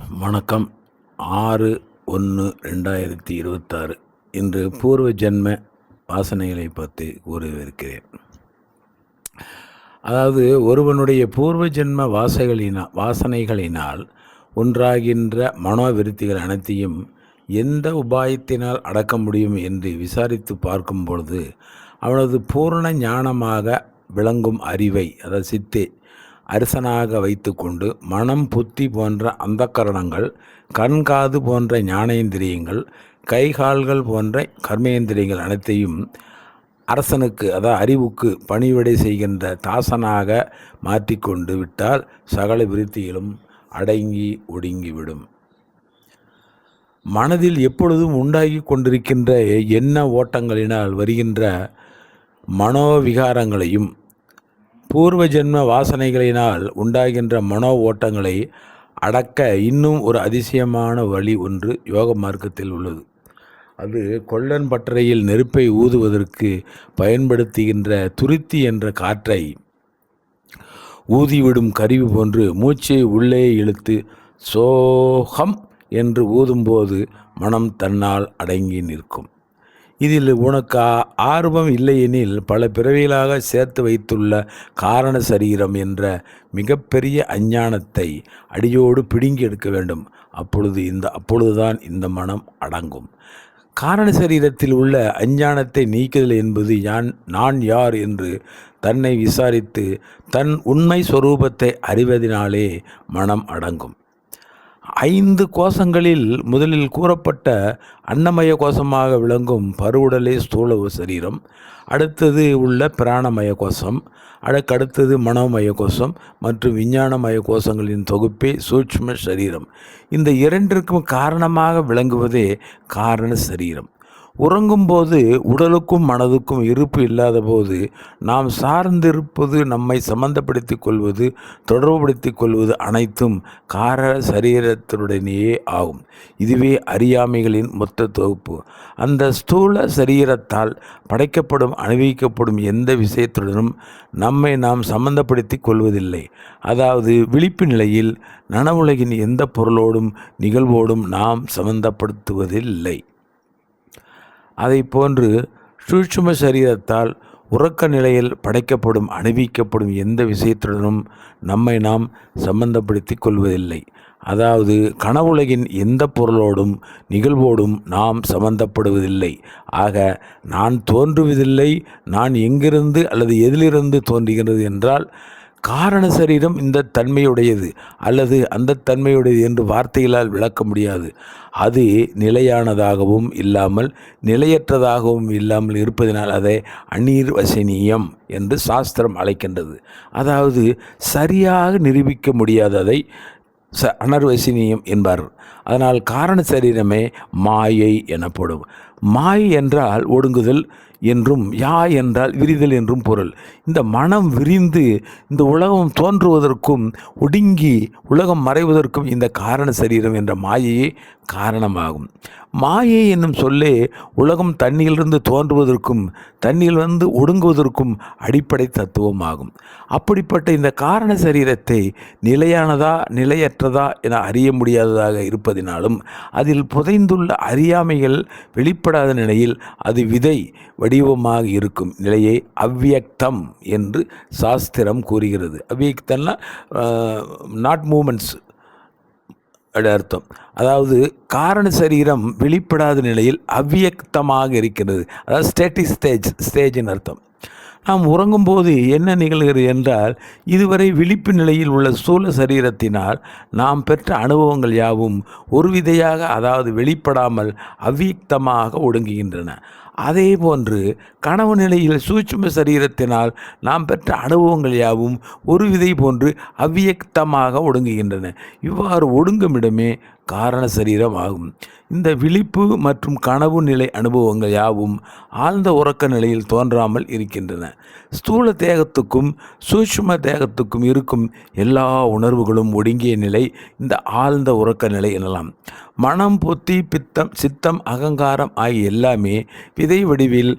வணக்கம். 6/1/2026 இன்று பூர்வ ஜென்ம வாசனைகளை பற்றி கூறவிருக்கிறேன். அதாவது ஒருவனுடைய பூர்வ ஜென்ம வாசனைகளினால் உண்டாகின்ற மனோவிருத்திகள் அனைத்தையும் எந்த உபாயத்தினால் அடக்க முடியும் என்று விசாரித்து பார்க்கும் பொழுது அவனது பூரண ஞானமாக விளங்கும் அறிவை, அதாவது சித்தே அரசனாக வைத்து கொண்டு மனம், புத்தி போன்ற அந்தக்கரணங்கள், கண்காது போன்ற ஞானேந்திரியங்கள், கைகால்கள் போன்ற கர்மேந்திரியங்கள் அனைத்தையும் அரசனுக்கு, அதாவது அறிவுக்கு பணிவிடை செய்கின்ற தாசனாக மாற்றிக்கொண்டு விட்டால் சகல விருத்திகளும் அடங்கி ஒடுங்கிவிடும். மனதில் எப்பொழுதும் உண்டாகி கொண்டிருக்கின்ற எண்ண ஓட்டங்களினால் வருகின்ற மனோவிகாரங்களையும் பூர்வ ஜென்ம வாசனைகளினால் உண்டாகின்ற மனோ ஓட்டங்களை அடக்க இன்னும் ஒரு அதிசயமான வழி ஒன்று யோக மார்க்கத்தில் உள்ளது. அது கொல்லன் பட்டறையில் நெருப்பை ஊதுவதற்கு பயன்படுத்துகின்ற துருத்தி என்ற காற்றை ஊதிவிடும் கருவி போன்று மூச்சை உள்ளே இழுத்து சோகம் என்று ஊதும்போது மனம் தன்னால் அடங்கி நிற்கும். இதில் உனக்கு ஆர்வம் இல்லையெனில் பல பிறவிகளாக சேர்த்து வைத்துள்ள காரண சரீரம் என்ற மிகப்பெரிய அஞ்ஞானத்தை அடியோடு பிடுங்கி எடுக்க வேண்டும். அப்பொழுதுதான் இந்த மனம் அடங்கும். காரண சரீரத்தில் உள்ள அஞ்ஞானத்தை நீக்குதல் என்பது நான் யார் என்று தன்னை விசாரித்து தன் உண்மை சொரூபத்தை அறிவதனாலே மனம் அடங்கும். 5 கோஷங்களில் முதலில் கூறப்பட்ட அன்னமய கோஷமாக விளங்கும் பருவுடலே ஸ்தூல சரீரம், அடுத்தது உள்ள பிராணமய கோஷம், அடுத்தது மனோமய கோஷம் மற்றும் விஞ்ஞானமய கோஷங்களின் தொகுப்பே சூட்சும சரீரம். இந்த இரண்டிற்கும் காரணமாக விளங்குவதே காரண சரீரம். உறங்கும்போது உடலுக்கும் மனதுக்கும் இருப்பு இல்லாத போது நாம் சார்ந்திருப்பது, நம்மை சம்பந்தப்படுத்திக் கொள்வது, தொடர்புபடுத்திக் கொள்வது அனைத்தும் காரண சரீரத்தினுடனேயே ஆகும். இதுவே அறியாமைகளின் மொத்த தொகுப்பு. அந்த ஸ்தூல சரீரத்தால் படைக்கப்படும், அனுபவிக்கப்படும் எந்த விஷயத்துடனும் நம்மை நாம் சம்பந்தப்படுத்திக் கொள்வதில்லை. அதாவது விழிப்பு நிலையில் நனவுலகின் எந்த பொருளோடும் நிகழ்வோடும் நாம் சம்பந்தப்படுத்துவதில்லை. அதை போன்று சூட்சும சரீரத்தால் உறக்க நிலையில் படைக்கப்படும், அனுபவிக்கப்படும் எந்த விஷயத்துடனும் நம்மை நாம் சம்பந்தப்படுத்திக் கொள்வதில்லை. அதாவது கனவுலகின் எந்த பொருளோடும் நிகழ்வோடும் நாம் சம்பந்தப்படுவதில்லை. ஆக நான் தோன்றுவதில்லை, நான் எங்கிருந்து அல்லது எதிலிருந்து தோன்றுகிறது என்றால் காரண சரீரம் இந்த தன்மையுடையது அல்லது அந்த தன்மையுடையது என்று வார்த்தைகளால் விளக்க முடியாது. அது நிலையானதாகவும் இல்லாமல் நிலையற்றதாகவும் இல்லாமல் இருப்பதனால் அதை அநிர்வசனீயம் என்று சாஸ்திரம் அழைக்கின்றது. அதாவது சரியாக நிரூபிக்க முடியாததை அனர்வசனீயம் என்பார். அதனால் காரண சரீரமே மாயை எனப்படும். மாயை என்றால் ஒடுங்குதல் என்றும், யா என்றால் விரிதல் என்றும் பொருள். இந்த மனம் விரிந்து இந்த உலகம் தோன்றுவதற்கும் ஒடுங்கி உலகம் மறைவதற்கும் இந்த காரண சரீரம் என்ற மாயையே காரணமாகும். மாயை என்னும் சொல்லே உலகம் தண்ணியிலிருந்து தோன்றுவதற்கும் தண்ணியிலிருந்து ஒடுங்குவதற்கும் அடிப்படை தத்துவமாகும். அப்படிப்பட்ட இந்த காரண சரீரத்தை நிலையானதா நிலையற்றதா என அறிய முடியாததாக இருப்பதினாலும் அதில் புதைந்துள்ள அறியாமைகள் வெளிப்படாத நிலையில் அது விதை வடிவமாக இருக்கும் நிலையை அவ்வியக்தம் என்று சாஸ்திரம் கூறுகிறது. அவ்வியக்தம்னா நாட் மூமெண்ட்ஸ் அர்த்தம். அதாவது காரண சரீரம் வெளிப்படாத நிலையில் அவ்வியக்தமாக இருக்கிறது. அதாவது ஸ்டேட்டிக் ஸ்டேஜின் அர்த்தம். நாம் உறங்கும்போது என்ன நிகழ்கிறது என்றால் இதுவரை விழிப்பு நிலையில் உள்ள ஸ்தூல சரீரத்தினால் நாம் பெற்ற அனுபவங்கள் யாவும் ஒரு விதையாக, அதாவது வெளிப்படாமல் அவ்வியக்தமாக ஒடுங்குகின்றன. அதே போன்று கனவு நிலையில் சூட்சும சரீரத்தினால் நாம் பெற்ற அனுபவங்கள் யாவும் ஒரு விதை போன்று அவ்வியக்தமாக ஒடுங்குகின்றன. இவ்வாறு ஒடுங்குமிடமே காரண சரீரம் ஆகும். இந்த விழிப்பு மற்றும் கனவு நிலை அனுபவங்கள் யாவும் ஆழ்ந்த உறக்க நிலையில் தோன்றாமல் இருக்கின்றன. ஸ்தூல தேகத்துக்கும் சூட்சும தேகத்துக்கும் இருக்கும் எல்லா உணர்வுகளும் ஒடுங்கிய நிலை இந்த ஆழ்ந்த உறக்க நிலை எனலாம். மனம், புத்தி, பித்தம், சித்தம், அகங்காரம் ஆகிய எல்லாமே விதை வடிவில்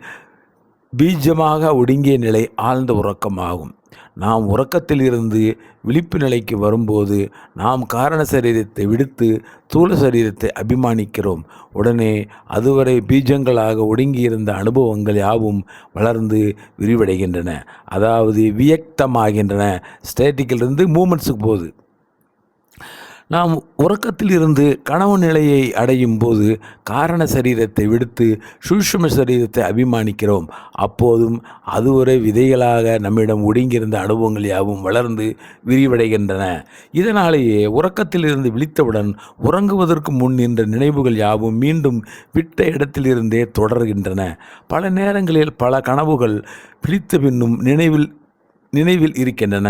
பீஜமாக ஒடுங்கிய நிலை ஆழ்ந்த உறக்கமாகும். நாம் உறக்கத்தில் இருந்து விழிப்பு நிலைக்கு வரும்போது நாம் காரண சரீரத்தை விடுத்து ஸ்தூல சரீரத்தை அபிமானிக்கிறோம். உடனே அதுவரை பீஜங்களாக ஒடுங்கியிருந்த அனுபவங்கள் யாவும் வளர்ந்து விரிவடைகின்றன. அதாவது வியக்தமாகின்றன. ஸ்டேட்டிக்கிலிருந்து மூமெண்ட்ஸுக்கு போகுது. நாம் உறக்கத்தில் இருந்து கனவு நிலையை அடையும் போது காரண சரீரத்தை விடுத்து சூட்சும சரீரத்தை அபிமானிக்கிறோம். அப்போதும் அதுவரை விதைகளாக நம்மிடம் ஒடுங்கியிருந்த அனுபவங்கள் யாவும் வளர்ந்து விரிவடைகின்றன. இதனாலேயே உறக்கத்தில் இருந்து விழித்தவுடன் உறங்குவதற்கு முன் நின்ற நினைவுகள் யாவும் மீண்டும் விட்ட இடத்திலிருந்தே தொடர்கின்றன. பல நேரங்களில் பல கனவுகள் விழித்த பின்னும் நினைவில் இருக்கின்றன.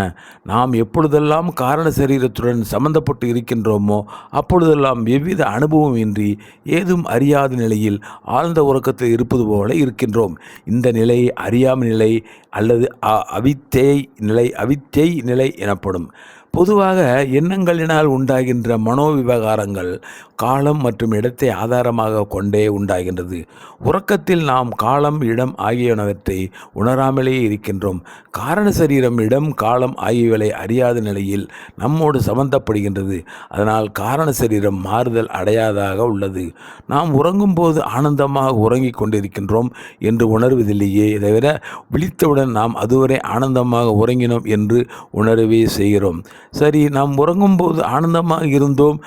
நாம் எப்பொழுதெல்லாம் காரண சரீரத்துடன் சம்பந்தப்பட்டு இருக்கின்றோமோ அப்பொழுதெல்லாம் எவ்வித அனுபவம் இன்றி ஏதும் அறியாத நிலையில் ஆழ்ந்த உறக்கத்தில் இருப்பது போல இருக்கின்றோம். இந்த நிலை அறியாமை நிலை அல்லது அவித்தை நிலை எனப்படும். பொதுவாக எண்ணங்களினால் உண்டாகின்ற மனோவிவகாரங்கள் காலம் மற்றும் இடத்தை ஆதாரமாக கொண்டே உண்டாகின்றது. உறக்கத்தில் நாம் காலம் இடம் ஆகியனவற்றை உணராமலேயே இருக்கின்றோம். காரண சரீரம் இடம் காலம் ஆகியவற்றை அறியாத நிலையில் நம்மோடு சம்பந்தப்படுகின்றது. அதனால் காரண சரீரம் மாறுதல் அடையாதாக உள்ளது. நாம் உறங்கும்போது ஆனந்தமாக உறங்கிக் கொண்டிருக்கின்றோம் என்று உணர்வதில்லையே தவிர விழித்தவுடன் நாம் அதுவரை ஆனந்தமாக உறங்கினோம் என்று உணரவே செய்கிறோம். சரி, நாம் உறங்கும்போது ஆனந்தமாக இருந்தோம்.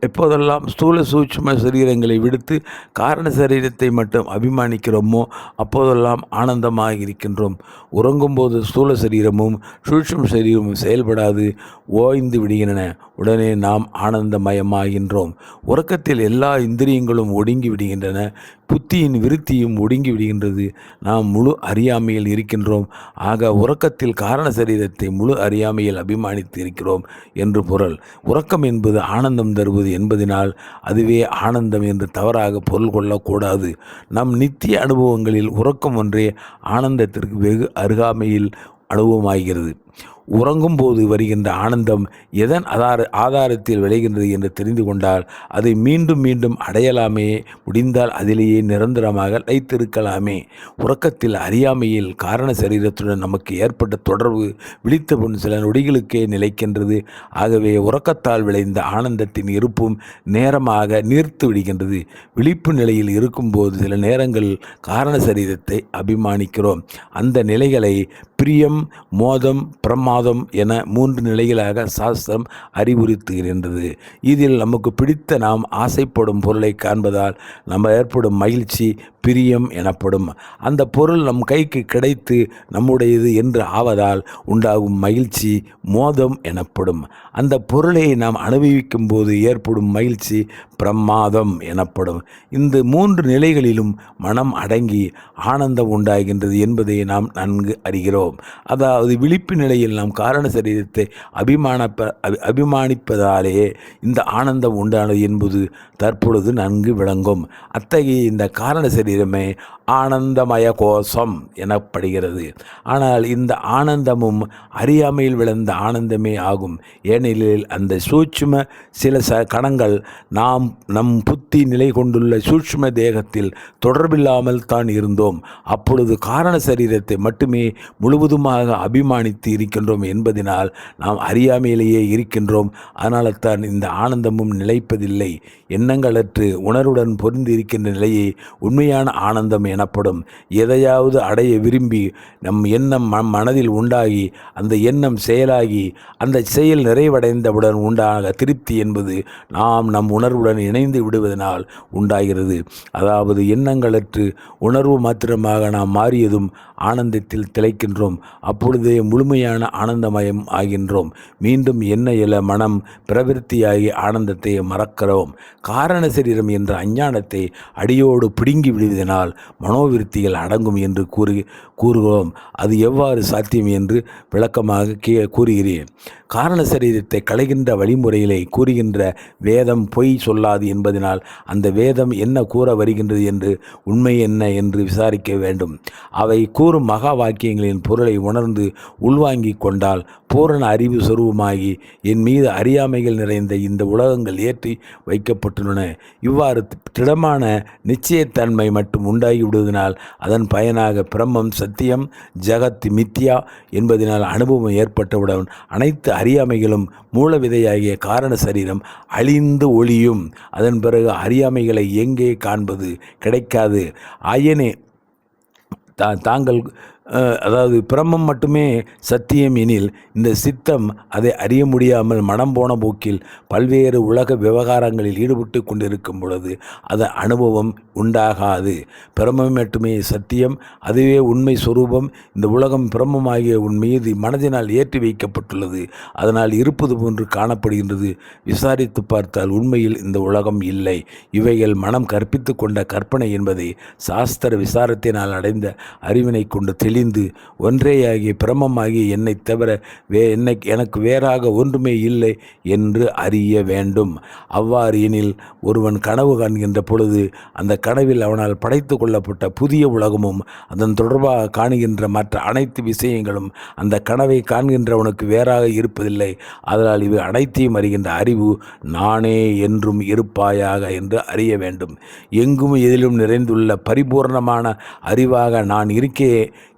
எப்போதெல்லாம் ஸ்தூல சூட்சும சரீரங்களை விடுத்து காரண சரீரத்தை மட்டும் அபிமானிக்கிறோமோ அப்போதெல்லாம் ஆனந்தமாக இருக்கின்றோம். உறங்கும்போது ஸ்தூல சரீரமும் சூட்சும சரீரமும் செயல்படாது ஓய்ந்து விடுகின்றன. உடனே நாம் ஆனந்தமயமாகின்றோம். உறக்கத்தில் எல்லா இந்திரியங்களும் ஒடுங்கி விடுகின்றன. புத்தியின் விருத்தியும் ஒடுங்கி விடுகின்றது. நாம் முழு அறியாமையில் இருக்கின்றோம். ஆக உறக்கத்தில் காரண சரீரத்தை முழு அறியாமையில் அபிமானித்து இருக்கிறோம் என்று பொருள். உறக்கம் என்பது ஆனந்தம் தருவது என்பதனால் அதுவே ஆனந்தம் என்று தவறாக பொருள் கொள்ளக்கூடாது. நம் நித்திய அனுபவங்களில் உறக்கம் ஒன்றே ஆனந்தத்திற்கு வெகு அருகாமையில் அனுபவமாகிறது. உறங்கும் போது வருகின்ற ஆனந்தம் எதன் ஆதாரத்தில் விளைகின்றது என்று தெரிந்து கொண்டால் அதை மீண்டும் மீண்டும் அடையலாமே. முடிந்தால் அதிலேயே நிரந்தரமாக வைத்திருக்கலாமே. உறக்கத்தில் அறியாமையில் காரண சரீரத்துடன் நமக்கு ஏற்பட்ட தொடர்பு விழித்த பின் சில நொடிகளுக்கே நிலைக்கின்றது. ஆகவே உறக்கத்தால் விளைந்த ஆனந்தத்தின் இருப்பும் நேரமாக நீர்த்து விடுகின்றது. விழிப்பு நிலையில் இருக்கும்போது சில நேரங்கள் காரண சரீரத்தை அபிமானிக்கிறோம். அந்த நிலைகளை பிரியம், மோதம், பிரமாதம் என 3 நிலைகளாக சாஸ்திரம் அறிவுறுத்துகின்றது. இதில் நமக்கு பிடித்த நாம் ஆசைப்படும் பொருளை காண்பதால் நம்ம ஏற்படும் மகிழ்ச்சி பிரியம் எனப்படும். அந்த பொருள் நம் கைக்கு கிடைத்து நம்முடையது என்று ஆவதால் உண்டாகும் மகிழ்ச்சி மோதம் எனப்படும். அந்த பொருளை நாம் அனுபவிக்கும் போது ஏற்படும் மகிழ்ச்சி பிரமாதம் எனப்படும். இந்த 3 நிலைகளிலும் மனம் அடங்கி ஆனந்தம் உண்டாகின்றது என்பதை நாம் நன்கு அறிகிறோம். அதாவது விழிப்பு நிலையில் நாம் காரண சரீரத்தை அபிமானிப்பதாலேயே இந்த ஆனந்தம் உண்டானது என்பது தற்பொழுது நன்கு விளங்கும். அத்தகைய இந்த காரண சரீரமே ஆனந்தமய கோஷம் எனப்படுகிறது. ஆனால் இந்த ஆனந்தமும் அறியாமையில் விளைந்த ஆனந்தமே ஆகும். ஏனெனில் அந்த சூட்சும சில கணங்கள் நம் புத்தி நிலை கொண்டுள்ள சூட்சும தேகத்தில் தொடர்பில்லாமல் தான் இருந்தோம். அப்பொழுது காரண சரீரத்தை மட்டுமே முழுவதுமாக அபிமானித்து இருக்கின்றோம் என்பதனால் நாம் அறியாமையிலேயே இருக்கின்றோம். அதனால தான் இந்த ஆனந்தமும் நிலைப்பதில்லை. எண்ணங்களற்று உணர்வுடன் பொருந்தி இருக்கின்ற நிலையை உண்மையான ஆனந்தம் எனப்படும். எதையாவது அடைய விரும்பி நம் எண்ணம் மனதில் உண்டாகி அந்த எண்ணம் செயலாகி அந்த செயல் நிறைவடைந்தவுடன் உண்டாக திருப்தி என்பது நம் உணர்வுடன் இணைந்து விடுவதனால் உண்டாகிறது. அதாவது எண்ணங்களற்று உணர்வு மாத்திரமாக நாம் மாறியதும் ஆனந்தத்தில் திளைக்கின்றோம். அப்பொழுதே முழுமையான ஆனந்தமயம் ஆகின்றோம். மீண்டும் எண்ண இயல மனம் பிரவிற்த்தியாகி ஆனந்தத்தை மறக்கிறோம். காரண சரீரம் என்ற அஞ்ஞானத்தை அடியோடு பிடுங்கி விடுவதனால் மனோவிருத்திகள் அடங்கும் என்று கூறுகிறோம். அது எவ்வாறு சாத்தியம் என்று விளக்கமாக கூறுகிறேன். காரண சரீரத்தை களைகின்ற வழிமுறைகளை கூறுகின்ற வேதம் பொய் சொல்லாது என்பதனால் அந்த வேதம் என்ன கூற வருகின்றது என்று உண்மை என்ன என்று விசாரிக்க வேண்டும். அவை கூறும் கூறும் மகா வாக்கியங்களின் பொருளை உணர்ந்து உள்வாங்கிக் கொண்டால் பூரண அறிவு சொருபமாகி என் மீது அறியாமைகள் நிறைந்த இந்த உலகங்கள் ஏற்றி வைக்கப்பட்டுள்ளன. இவ்வாறு திடமான நிச்சயத்தன்மை மட்டும் உண்டாகிவிடுவதனால் அதன் பயனாக பிரம்மம் சத்தியம், ஜகத் மித்யா என்பதனால் அனுபவம் ஏற்பட்டவுடன் அனைத்து அறியாமைகளும் மூலவிதையாகிய காரண சரீரம் அழிந்து ஒளியும். அதன் பிறகு அறியாமைகளை எங்கே காண்பது? கிடைக்காது. ஆயனே, தாங்கள் அதாவது பிரம்மம் மட்டுமே சத்தியம் எனில் இந்த சித்தம் அதை அறிய முடியாமல் மனம் போன போக்கில் பல்வேறு உலக விவகாரங்களில் ஈடுபட்டு கொண்டிருக்கும் பொழுது அதன் அனுபவம் உண்டாகாது. பிரம்மம் மட்டுமே சத்தியம், அதுவே உண்மை சொரூபம். இந்த உலகம் பிரம்மமாகிய உன் மீது மனதினால் ஏற்றி வைக்கப்பட்டுள்ளது, அதனால் இருப்பது போன்று காணப்படுகின்றது. விசாரித்து பார்த்தால் உண்மையில் இந்த உலகம் இல்லை. இவைகள் மனம் கற்பித்து கொண்ட கற்பனை என்பதை சாஸ்திர விசாரத்தினால் அடைந்த அறிவினை கொண்டு தெளிந்து ஒன்றேயாகிய பிரம்மமாகிய என்னை தவிர எனக்கு வேறாக ஒன்றுமே இல்லை என்று அறிய வேண்டும். அவ்வாறு எனில் ஒருவன் கனவு காண்கின்ற பொழுது அந்த கனவில் அவனால் படைத்து கொள்ளப்பட்ட புதிய உலகமும் அதன் தொடர்பாக காணுகின்ற மற்ற அனைத்து விஷயங்களும் அந்த கனவை காண்கின்றவனுக்கு வேறாக இருப்பதில்லை. அதனால் இவை அனைத்தையும் அறிகின்ற அறிவு நானே என்றும் இருப்பாயாக என்று அறிய வேண்டும். எங்கும் எதிலும் நிறைந்துள்ள பரிபூர்ணமான அறிவாக நான் இருக்கே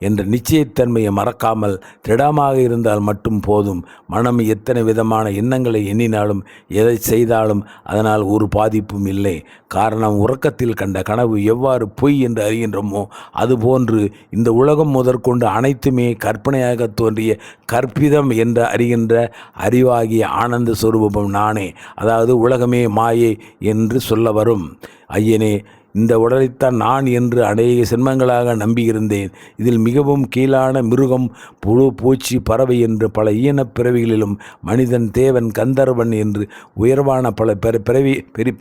என்ற நிச்சயத்தன்மையை மறக்காமல் திடமாக இருந்தால் மட்டும் போதும். மனம் எத்தனை விதமான எண்ணங்களை எண்ணினாலும் எதை செய்தாலும் அதனால் ஒரு பாதிப்பும் இல்லை. காரணம், உறக்கத்தில் கண்ட கனவு எவ்வாறு பொய் என்று அறிகின்றோமோ அதுபோன்று இந்த உலகம் முதற்கொண்டு அனைத்துமே கற்பனையாக தோன்றிய கற்பிதம் என்று அறிகின்ற அறிவாகிய ஆனந்த சொரூபம் நானே, அதாவது உலகமே மாயை என்று சொல்ல வரும். ஐயனே, இந்த உடலைத்தான் நான் என்று அநேக சென்மங்களாக நம்பியிருந்தேன். இதில் மிகவும் கீழான மிருகம், புழு, பூச்சி, பறவை என்று பல ஈனப் பிறவிகளிலும் மனிதன், தேவன், கந்தர்வன் என்று உயர்வான பல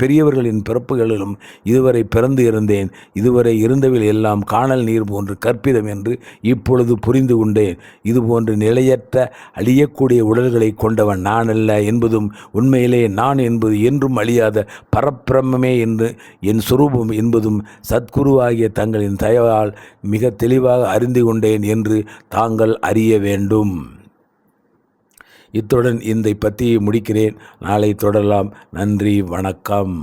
பெரியவர்களின் பிறப்புகளிலும் இதுவரை பிறந்து இருந்தேன். இதுவரை இருந்தவில் எல்லாம் காணல் நீர் போன்று கற்பிதம் என்று இப்பொழுது புரிந்து கொண்டேன். இதுபோன்று நிலையற்ற அழியக்கூடிய உடல்களை கொண்டவன் நான் அல்ல என்பதும் உண்மையிலே நான் என்பது என்றும் அழியாத பரப்பிரமே என்று என் சுரூபம் என்பதும் சத்குருவாகிய தங்களின் தயவால் மிக தெளிவாக அறிந்து கொண்டேன் என்று தாங்கள் அறிய வேண்டும். இத்துடன் இந்த பத்தியை முடிக்கிறேன். நாளை தொடரலாம். நன்றி, வணக்கம்.